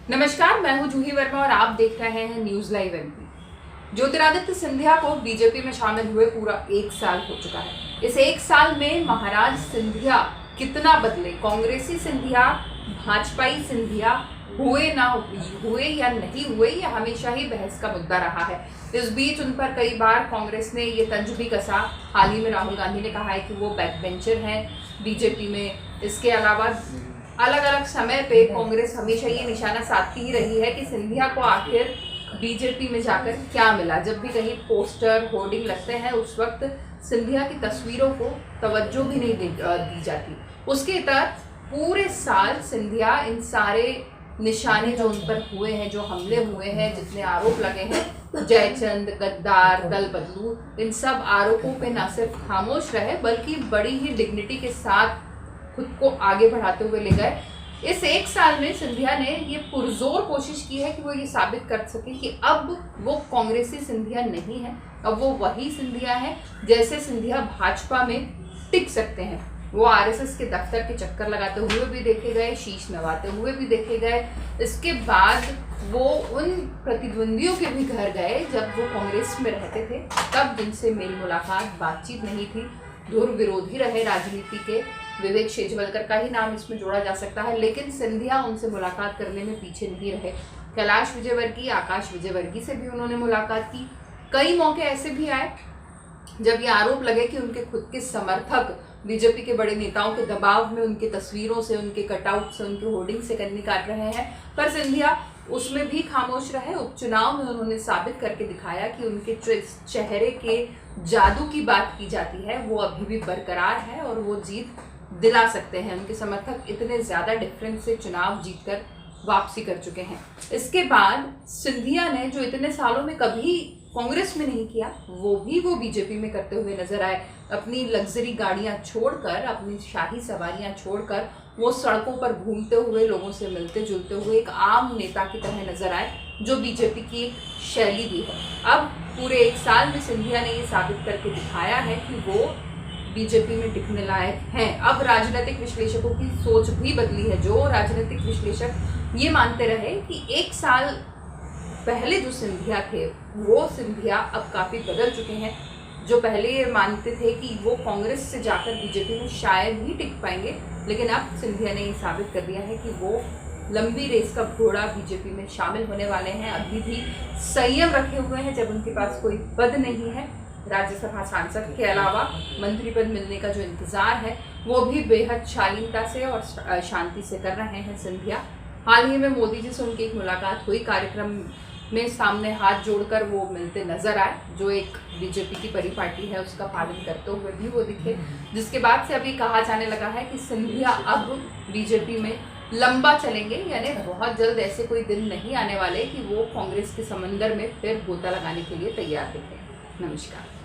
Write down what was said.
नमस्कार, मैं हूं जूही वर्मा और आप देख रहे हैं news live MP. Jyotiraditya Scindia को बीजेपी में शामिल हुए पूरा 1 साल हो चुका है। इस 1 साल में महाराज सिंधिया कितना बदले, कांग्रेसी सिंधिया, भाजपाई सिंधिया हुए ना हुए या नहीं हुए, यह हमेशा ही बहस का मुद्दा रहा है। इस बीच उन पर कई बार कांग्रेस ने ये तंज भी कसा। हाल ही में राहुल गांधी ने कहा है कि वो बैक बेंचर हैं बीजेपी में। इसके अलावा अलग अलग समय पे कांग्रेस हमेशा ये निशाना साधती ही रही है कि सिंधिया को आखिर बीजेपी में जाकर क्या मिला। जब भी कहीं पोस्टर होर्डिंग लगते हैं उस वक्त सिंधिया की तस्वीरों को तवज्जो भी नहीं दी जाती। उसके तहत पूरे साल सिंधिया इन सारे निशाने जो उन पर हुए हैं, जो हमले हुए हैं, जितने आरोप लगे हैं, जयचंद, गद्दार, दल बदलू, इन सब आरोपों पे न सिर्फ खामोश रहे बल्कि बड़ी ही डिग्निटी के साथ खुद को आगे बढ़ाते हुए ले गए। इस 1 साल में सिंधिया ने ये पुरजोर कोशिश की है कि वो ये साबित कर सके कि अब वो कांग्रेसी सिंधिया नहीं है, अब वो वही सिंधिया है जैसे सिंधिया भाजपा में टिक सकते हैं। वो आरएसएस के दफ्तर के चक्कर लगाते हुए भी देखे गए, शीश नवाते हुए भी देखे गए। इसके बाद वो उन प्रतिद्वंदियों के भी घर गए जब वो कांग्रेस में रहते थे, तब जिनसे मेल मुलाकात, बातचीत नहीं थी। धुर विरोधी रहे राजनीति के, विवेक शेजवलकर का ही नाम इसमें जोड़ा जा सकता है, लेकिन सिंधिया उनसे मुलाकात करने में पीछे नहीं रहे। कैलाश विजयवर्गीय, आकाश विजयवर्गीय से भी उन्होंने मुलाकात की। कई मौके ऐसे भी आए जब ये आरोप लगे कि उनके खुद के समर्थक बीजेपी के बड़े नेताओं के दबाव में उनके तस्वीरों से, उनके कटआउट से, उनके होर्डिंग से कन्नी काट रहे हैं, पर सिंधिया उसमें भी खामोश रहे। उपचुनाव में उन्होंने साबित करके दिखाया कि उनके चेहरे के जादू की बात की जाती है वो अभी भी बरकरार है और वो जीत दिला सकते हैं। उनके समर्थक इतने ज़्यादा डिफरेंस से चुनाव जीतकर वापसी कर चुके हैं। इसके बाद सिंधिया ने जो इतने सालों में कभी कांग्रेस में नहीं किया वो बीजेपी में करते हुए नजर आए। अपनी लग्जरी गाड़ियां छोड़कर, अपनी शाही सवारियां छोड़कर वो सड़कों पर घूमते हुए, लोगों से मिलते जुलते हुए एक आम नेता की तरह नजर आए, जो बीजेपी की एक शैली भी है। अब पूरे 1 साल में सिंधिया ने ये साबित करके दिखाया है कि वो बीजेपी में टिकने लायक हैं। अब राजनीतिक विश्लेषकों की सोच भी बदली है। जो राजनीतिक विश्लेषक ये मानते रहे कि 1 साल पहले जो सिंधिया थे वो सिंधिया अब काफ़ी बदल चुके हैं। जो पहले ये मानते थे कि वो कांग्रेस से जाकर बीजेपी में शायद ही टिक पाएंगे, लेकिन अब सिंधिया ने ये साबित कर दिया है कि वो लंबी रेस का घोड़ा बीजेपी में शामिल होने वाले हैं। अभी भी संयम रखे हुए हैं जब उनके पास कोई पद नहीं है। राज्यसभा सांसद के अलावा मंत्री पद मिलने का जो इंतजार है वो भी बेहद शालीनता से और शांति से कर रहे हैं सिंधिया। हाल ही में मोदी जी से उनकी एक मुलाकात हुई, कार्यक्रम में सामने हाथ जोड़कर वो मिलते नजर आए। जो एक बीजेपी की परिपाटी है उसका पालन करते हुए भी वो दिखे, जिसके बाद से अभी कहा जाने लगा है कि सिंधिया अब बीजेपी में लंबा चलेंगे, यानी बहुत जल्द ऐसे कोई दिन नहीं आने वाले कि वो कांग्रेस के समंदर में फिर गोता लगाने के लिए तैयार दिखे। नमस्कार।